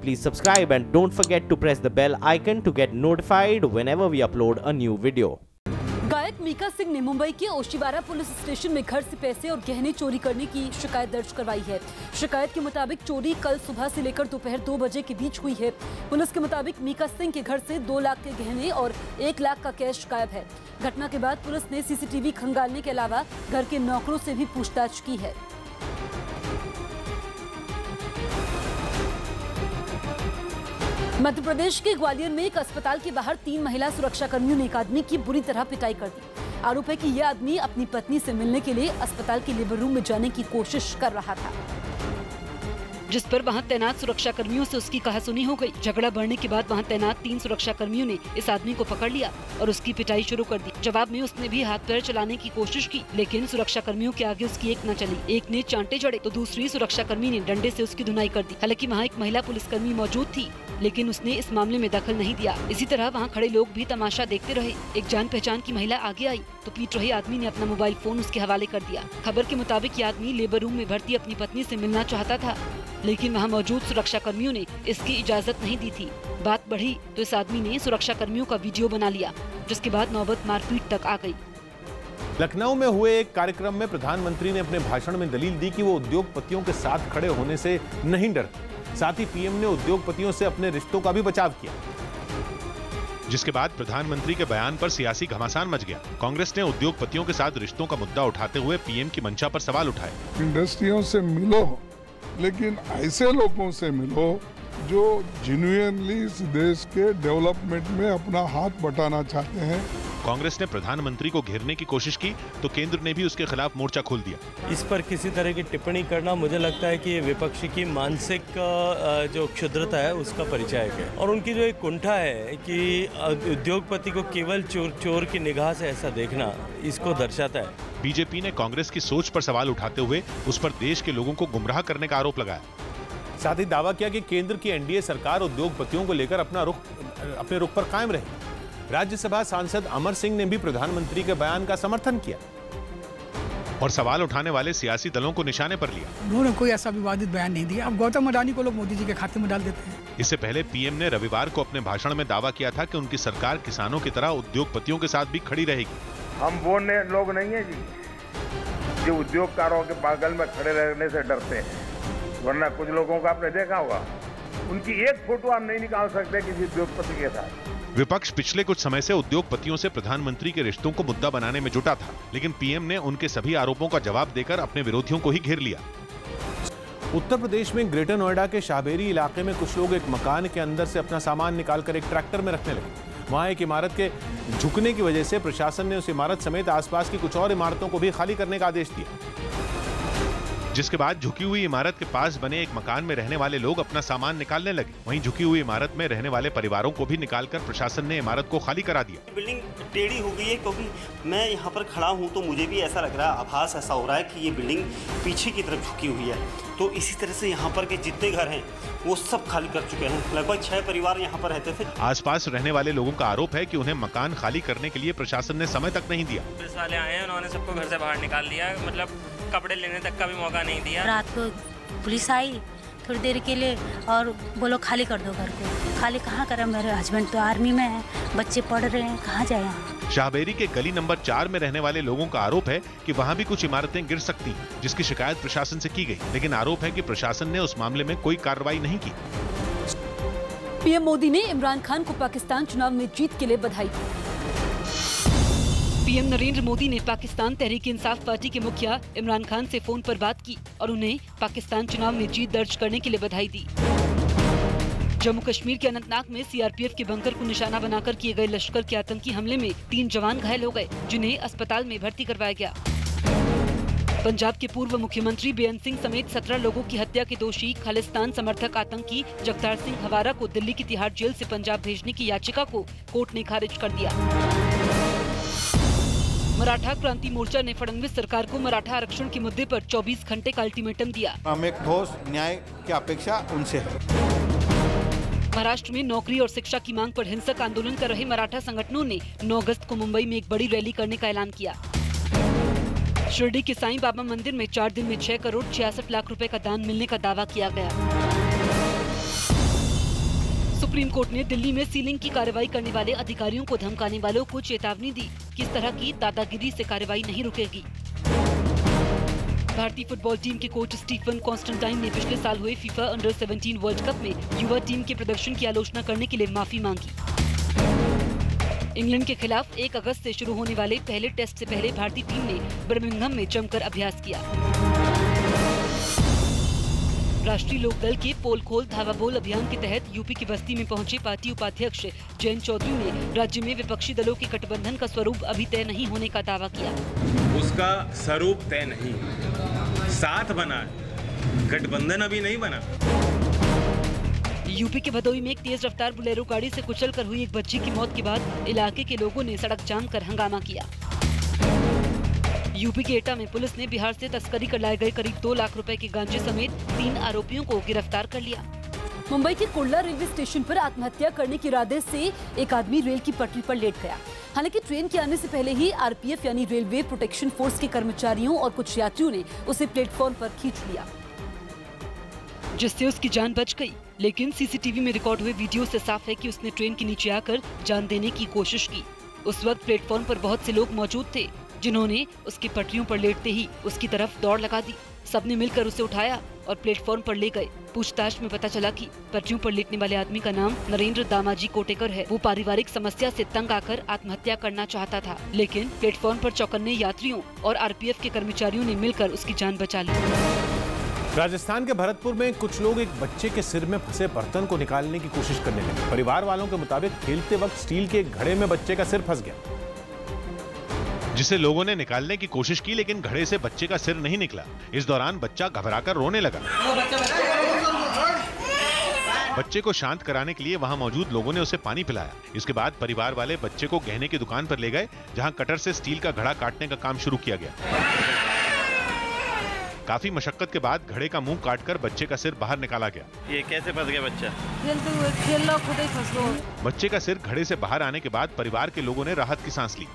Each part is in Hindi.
please subscribe and don't forget to press the bell icon to get notified whenever we upload a new video. गायक मीका सिंह ने मुंबई के ओशिवारा पुलिस स्टेशन में घर से पैसे और गहने चोरी करने की शिकायत दर्ज करवाई है। शिकायत के मुताबिक चोरी कल सुबह से लेकर दोपहर 2 बजे के बीच हुई है। पुलिस के मुताबिक मीका सिंह के घर से 2 लाख के गहने और 1 लाख का कैश गायब है। घटना के बाद पुलिस ने सीसीटीवी खंगालने के अलावा घर के नौकरों से भी पूछताछ की है। मध्य प्रदेश के ग्वालियर में एक अस्पताल के बाहर 3 महिला सुरक्षा कर्मियों ने एक आदमी की बुरी तरह पिटाई कर दी। आरोप है कि यह आदमी अपनी पत्नी से मिलने के लिए अस्पताल के लेबर रूम में जाने की कोशिश कर रहा था, जिस पर वहां तैनात सुरक्षा कर्मियों से उसकी कहासुनी हो गई। झगड़ा बढ़ने के बाद वहां तैनात 3 सुरक्षा कर्मियों ने इस आदमी को पकड़ लिया और उसकी पिटाई शुरू कर दी। जवाब में उसने भी हाथ पैर चलाने की कोशिश की, लेकिन सुरक्षा कर्मियों के आगे उसकी एक न चली। एक ने चांटे चढ़े तो दूसरी सुरक्षा कर्मी ने डंडे से उसकी धुनाई कर दी। हालांकि वहाँ एक महिला पुलिसकर्मी मौजूद थी, लेकिन उसने इस मामले में दखल नहीं दिया। इसी तरह वहाँ खड़े लोग भी तमाशा देखते रहे। एक जान पहचान की महिला आगे आई तो पीट रहे आदमी ने अपना मोबाइल फोन उसके हवाले कर दिया। खबर के मुताबिक ये आदमी लेबर रूम में भर्ती अपनी पत्नी से मिलना चाहता था, लेकिन वहाँ मौजूद सुरक्षा कर्मियों ने इसकी इजाजत नहीं दी थी। बात बढ़ी तो इस आदमी ने सुरक्षा कर्मियों का वीडियो बना लिया, जिसके बाद नौबत मारपीट तक आ गई। लखनऊ में हुए एक कार्यक्रम में प्रधानमंत्री ने अपने भाषण में दलील दी कि वो उद्योगपतियों के साथ खड़े होने से नहीं डरते। साथ ही पीएम ने उद्योगपतियों से अपने रिश्तों का भी बचाव किया, जिसके बाद प्रधानमंत्री के बयान पर सियासी घमासान मच गया। कांग्रेस ने उद्योगपतियों के साथ रिश्तों का मुद्दा उठाते हुए पीएम की मंशा पर सवाल उठाए। इंडस्ट्रियों से मिलो, लेकिन ऐसे लोगों से मिलो जो जेन्युइनली इस देश के डेवलपमेंट में अपना हाथ बटाना चाहते हैं। कांग्रेस ने प्रधानमंत्री को घेरने की कोशिश की तो केंद्र ने भी उसके खिलाफ मोर्चा खोल दिया। इस पर किसी तरह की टिप्पणी करना मुझे लगता है कि ये विपक्ष की मानसिक जो क्षुद्रता है उसका परिचायक है, और उनकी जो एक कुंठा है कि उद्योगपति को केवल चोर की निगाह से ऐसा देखना, इसको दर्शाता है। बीजेपी ने कांग्रेस की सोच पर सवाल उठाते हुए उस पर देश के लोगों को गुमराह करने का आरोप लगाया। साथ ही दावा किया कि केंद्र की एनडीए सरकार उद्योगपतियों को लेकर अपने रुख पर कायम रहे। राज्यसभा सांसद अमर सिंह ने भी प्रधानमंत्री के बयान का समर्थन किया और सवाल उठाने वाले सियासी दलों को निशाने पर लिया। उन्होंने कोई ऐसा विवादित बयान नहीं दिया। अब गौतम अडानी को लोग मोदी जी के खाते में डाल देते हैं। इससे पहले पीएम ने रविवार को अपने भाषण में दावा किया था कि उनकी सरकार किसानों की तरह उद्योगपतियों के साथ भी खड़ी रहेगी। हम वो लोग नहीं है जी जो उद्योगकारों के बगल में खड़े रहने से डरते हैं, वरना कुछ लोगों को आपने देखा होगा, उनकी एक फोटो आप नहीं निकाल सकते किसी उद्योगपति के साथ। विपक्ष पिछले कुछ समय से उद्योगपतियों से प्रधानमंत्री के रिश्तों को मुद्दा बनाने में जुटा था, लेकिन पीएम ने उनके सभी आरोपों का जवाब देकर अपने विरोधियों को ही घेर लिया। उत्तर प्रदेश में ग्रेटर नोएडा के शाहबेरी इलाके में कुछ लोग एक मकान के अंदर से अपना सामान निकालकर एक ट्रैक्टर में रखने लगे। वहां एक इमारत के झुकने की वजह से प्रशासन ने उस इमारत समेत आसपास की कुछ और इमारतों को भी खाली करने का आदेश दिया, जिसके बाद झुकी हुई इमारत के पास बने एक मकान में रहने वाले लोग अपना सामान निकालने लगे। वहीं झुकी हुई इमारत में रहने वाले परिवारों को भी निकालकर प्रशासन ने इमारत को खाली करा दिया। बिल्डिंग टेढ़ी हो गई है, क्योंकि मैं यहाँ पर खड़ा हूँ तो मुझे भी ऐसा लग रहा है, आभास ऐसा हो रहा है कि ये बिल्डिंग पीछे की तरफ झुकी हुई है। तो इसी तरह से यहाँ पर के जितने घर हैं वो सब खाली कर चुके हैं। लगभग 6 परिवार यहाँ पर रहते थे। आसपास रहने वाले लोगों का आरोप है कि उन्हें मकान खाली करने के लिए प्रशासन ने समय तक नहीं दिया। पुलिस वाले आए हैं, उन्होंने सबको घर से बाहर निकाल दिया, मतलब कपड़े लेने तक का भी मौका नहीं दिया। रात को पुलिस आई थोड़ी देर के लिए और बोलो खाली कर दो घर को। खाली कहाँ करें, मेरे हस्बैंड तो आर्मी में है, बच्चे पढ़ रहे हैं, कहाँ जाए। शाहबेरी के गली नंबर 4 में रहने वाले लोगों का आरोप है कि वहां भी कुछ इमारतें गिर सकती, जिसकी शिकायत प्रशासन से की गई, लेकिन आरोप है कि प्रशासन ने उस मामले में कोई कार्रवाई नहीं की। पीएम मोदी ने इमरान खान को पाकिस्तान चुनाव में जीत के लिए बधाई दी। पीएम नरेंद्र मोदी ने पाकिस्तान तहरीक इंसाफ पार्टी के मुखिया इमरान खान से फोन पर बात की और उन्हें पाकिस्तान चुनाव में जीत दर्ज करने के लिए बधाई दी। जम्मू कश्मीर के अनंतनाग में सीआरपीएफ के बंकर को निशाना बनाकर किए गए लश्कर के आतंकी हमले में 3 जवान घायल हो गए, जिन्हें अस्पताल में भर्ती करवाया गया। पंजाब के पूर्व मुख्यमंत्री बेअंत सिंह समेत 17 लोगों की हत्या के दोषी खालिस्तान समर्थक आतंकी जगतार सिंह हवारा को दिल्ली की तिहाड़ जेल से पंजाब भेजने की याचिका को कोर्ट ने खारिज कर दिया। मराठा क्रांति मोर्चा ने फडणवीस सरकार को मराठा आरक्षण के मुद्दे पर 24 घंटे का अल्टीमेटम दिया। हमें ठोस न्याय की अपेक्षा उनसे है। महाराष्ट्र में नौकरी और शिक्षा की मांग पर हिंसक आंदोलन कर रहे मराठा संगठनों ने 9 अगस्त को मुंबई में एक बड़ी रैली करने का ऐलान किया। शिरडी के साईं बाबा मंदिर में 4 दिन में 6 करोड़ 66 लाख रुपए का दान मिलने का दावा किया गया। सुप्रीम कोर्ट ने दिल्ली में सीलिंग की कार्रवाई करने वाले अधिकारियों को धमकाने वालों को चेतावनी दी कि इस तरह की दादागिरी से कार्रवाई नहीं रुकेगी। भारतीय फुटबॉल टीम के कोच स्टीफन कॉन्स्टेंटाइन ने पिछले साल हुए फीफा अंडर 17 वर्ल्ड कप में युवा टीम के प्रदर्शन की आलोचना करने के लिए माफी मांगी। इंग्लैंड के खिलाफ 1 अगस्त से शुरू होने वाले पहले टेस्ट से पहले भारतीय टीम ने बर्मिंघम में जमकर अभ्यास किया। राष्ट्रीय लोकदल के पोल खोल धावा बोल अभियान के तहत यूपी की बस्ती में पहुंचे पार्टी उपाध्यक्ष जयंत चौधरी ने राज्य में विपक्षी दलों के गठबंधन का स्वरूप अभी तय नहीं होने का दावा किया। उसका स्वरूप तय नहीं, साथ बना, गठबंधन अभी नहीं बना। यूपी के भदोही में एक तेज रफ्तार बुलेरो गाड़ी से कुचलकर हुई एक बच्ची की मौत के बाद इलाके के लोगों ने सड़क जाम कर हंगामा किया। यूपी के एटा में पुलिस ने बिहार से तस्करी कर लाए गए करीब 2 लाख रुपए के गांजे समेत 3 आरोपियों को गिरफ्तार कर लिया। मुंबई के कुर्ला रेलवे स्टेशन पर आत्महत्या करने के इरादे से एक आदमी रेल की पटरी पर लेट गया। हालांकि ट्रेन के आने से पहले ही आरपीएफ यानी रेलवे प्रोटेक्शन फोर्स के कर्मचारियों और कुछ यात्रियों ने उसे प्लेटफॉर्म पर खींच लिया, जिससे उसकी जान बच गई। लेकिन सीसीटीवी में रिकॉर्ड हुए वीडियो से साफ है कि उसने ट्रेन के नीचे आकर जान देने की कोशिश की। उस वक्त प्लेटफॉर्म पर बहुत से लोग मौजूद थे, जिन्होंने उसकी पटरियों पर लेटते ही उसकी तरफ दौड़ लगा दी। सबने मिलकर उसे उठाया और प्लेटफॉर्म पर ले गए। पूछताछ में पता चला कि पटरियों पर लेटने वाले आदमी का नाम नरेंद्र दामाजी कोटेकर है। वो पारिवारिक समस्या से तंग आकर आत्महत्या करना चाहता था, लेकिन प्लेटफॉर्म पर चौकन्ने यात्रियों और आरपीएफ के कर्मचारियों ने मिलकर उसकी जान बचा ली। राजस्थान के भरतपुर में कुछ लोग एक बच्चे के सिर में फंसे बर्तन को निकालने की कोशिश करने लगे। परिवार वालों के मुताबिक खेलते वक्त स्टील के घड़े में बच्चे का सिर फंस गया, जिसे लोगों ने निकालने की कोशिश की, लेकिन घड़े से बच्चे का सिर नहीं निकला। इस दौरान बच्चा घबराकर रोने लगा। बच्चे को शांत कराने के लिए वहां मौजूद लोगों ने उसे पानी पिलाया। इसके बाद परिवार वाले बच्चे को गहने की दुकान पर ले गए, जहां कटर से स्टील का घड़ा काटने का काम शुरू किया गया। काफी मशक्कत के बाद घड़े का मुंह काटकर बच्चे का सिर बाहर निकाला गया। ये कैसे फंस गया बच्चा? खेल खुद ही फंस गया। बच्चे का सिर घड़े से बाहर आने के बाद परिवार के लोगों ने राहत की सांस ली।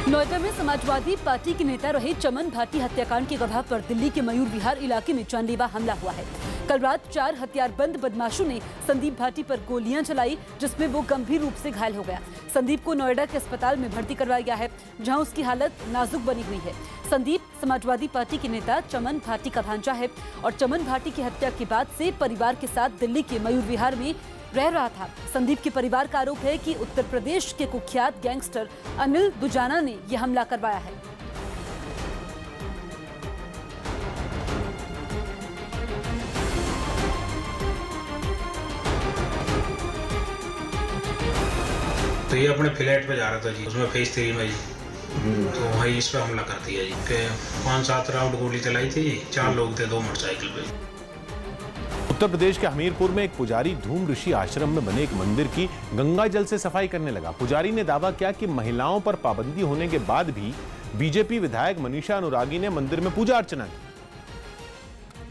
नोएडा में समाजवादी पार्टी के नेता रहे चमन भाटी हत्याकांड के गवाह पर दिल्ली के मयूर विहार इलाके में जानलेवा हमला हुआ है। कल रात 4 हथियारबंद बदमाशों ने संदीप भाटी पर गोलियां चलाई, जिसमें वो गंभीर रूप से घायल हो गया। संदीप को नोएडा के अस्पताल में भर्ती करवाया गया है, जहां उसकी हालत नाजुक बनी हुई है। संदीप समाजवादी पार्टी के नेता चमन भाटी का भांजा है और चमन भाटी की हत्या के बाद से परिवार के साथ दिल्ली के मयूर विहार में रह रहा था। संदीप के परिवार का आरोप है कि उत्तर प्रदेश के कुख्यात गैंगस्टर अनिल दुजाना ने यह हमला करवाया है। तो ये अपने फ्लैट पे जा रहा था जी, उसमें फेज 3 में जी, तो वही इस पे हमला कर दिया जी। 5-7 राउंड गोली चलाई थी जी, 4 लोग थे 2 मोटरसाइकिल पे। उत्तर प्रदेश के हमीरपुर में एक पुजारी धूम ऋषि आश्रम में बने एक मंदिर की गंगा जल से सफाई करने लगा। पुजारी ने दावा किया कि महिलाओं पर पाबंदी होने के बाद भी बीजेपी विधायक मनीषा अनुरागी ने मंदिर में पूजा अर्चना की,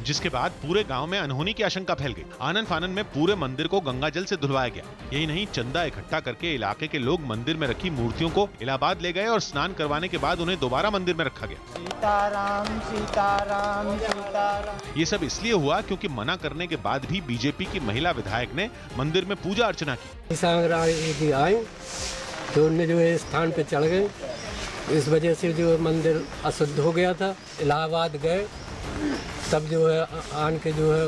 जिसके बाद पूरे गांव में अनहोनी की आशंका फैल गई। आनन फानन में पूरे मंदिर को गंगा जल से धुलवाया गया। यही नहीं, चंदा इकट्ठा करके इलाके के लोग मंदिर में रखी मूर्तियों को इलाहाबाद ले गए और स्नान करवाने के बाद उन्हें दोबारा मंदिर में रखा गया। सीताराम सीताराम सीताराम। ये सब इसलिए हुआ क्योंकि मना करने के बाद भी बीजेपी की महिला विधायक ने मंदिर में पूजा अर्चना की। आए तो उनने जो है स्थान पे चढ़ गए, इस वजह से जो मंदिर अशुद्ध हो गया था। इलाहाबाद गए तब जो है आन के जो है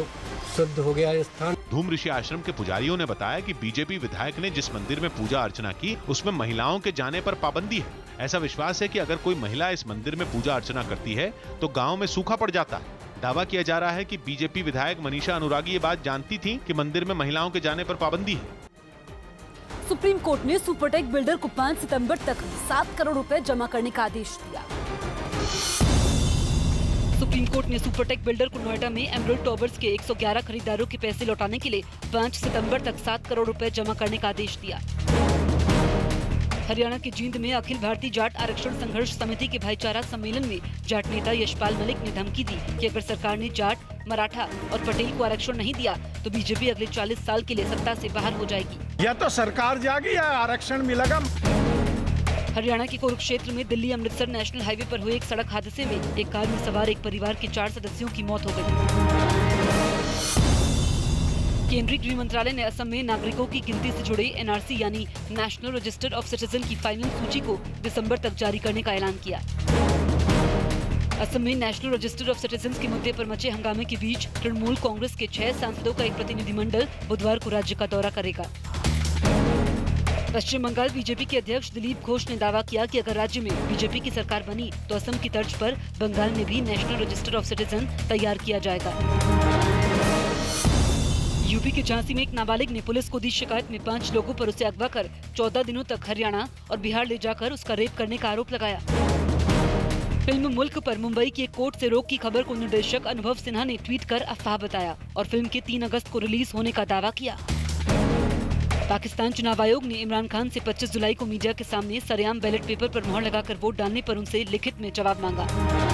शुद्ध हो गया स्थान। धूम ऋषि आश्रम के पुजारियों ने बताया कि बीजेपी विधायक ने जिस मंदिर में पूजा अर्चना की उसमें महिलाओं के जाने पर पाबंदी है। ऐसा विश्वास है कि अगर कोई महिला इस मंदिर में पूजा अर्चना करती है तो गांव में सूखा पड़ जाता है। दावा किया जा रहा है कि बीजेपी विधायक मनीषा अनुरागी ये बात जानती थी कि मंदिर में महिलाओं के जाने पर पाबंदी है। सुप्रीम कोर्ट ने सुपरटेक बिल्डर को 5 सितंबर तक 7 करोड़ रुपए जमा करने का आदेश दिया। सुप्रीम कोर्ट ने सुपरटेक बिल्डर को नोएडा में एमराल्ड टॉवर्स के 111 खरीदारों के पैसे लौटाने के लिए 5 सितंबर तक 7 करोड़ रुपए जमा करने का आदेश दिया। हरियाणा के जींद में अखिल भारतीय जाट आरक्षण संघर्ष समिति के भाईचारा सम्मेलन में जाट नेता यशपाल मलिक ने धमकी दी कि अगर सरकार ने जाट, मराठा और पटेल को आरक्षण नहीं दिया तो बीजेपी अगले 40 साल के लिए सत्ता से बाहर हो जाएगी। या तो सरकार जाएगी या आरक्षण मिलेगा। हरियाणा के कुरुक्षेत्र में दिल्ली अमृतसर नेशनल हाईवे पर हुए एक सड़क हादसे में एक कार में सवार एक परिवार के 4 सदस्यों की मौत हो गई। केंद्रीय गृह मंत्रालय ने असम में नागरिकों की गिनती से जुड़े एनआरसी यानी नेशनल रजिस्टर ऑफ सिटीजन की फाइनल सूची को दिसंबर तक जारी करने का ऐलान किया। असम में नेशनल रजिस्टर ऑफ सिटीजन के मुद्दे पर मचे हंगामे के बीच तृणमूल कांग्रेस के 6 सांसदों का एक प्रतिनिधिमंडल बुधवार को राज्य का दौरा करेगा। पश्चिम बंगाल बीजेपी के अध्यक्ष दिलीप घोष ने दावा किया कि अगर राज्य में बीजेपी की सरकार बनी तो असम की तर्ज पर बंगाल में भी नेशनल रजिस्टर ऑफ सिटीजन तैयार किया जाएगा। यूपी के झांसी में एक नाबालिग ने पुलिस को दी शिकायत में 5 लोगों पर उसे अगवा कर 14 दिनों तक हरियाणा और बिहार ले जाकर उसका रेप करने का आरोप लगाया। फिल्म मुल्क पर मुंबई की एक कोर्ट से रोक की खबर को निर्देशक अनुभव सिन्हा ने ट्वीट कर अफवाह बताया और फिल्म के 3 अगस्त को रिलीज होने का दावा किया। पाकिस्तान चुनाव आयोग ने इमरान खान से 25 जुलाई को मीडिया के सामने सरेआम बैलेट पेपर पर मुहर लगाकर वोट डालने पर उनसे लिखित में जवाब मांगा।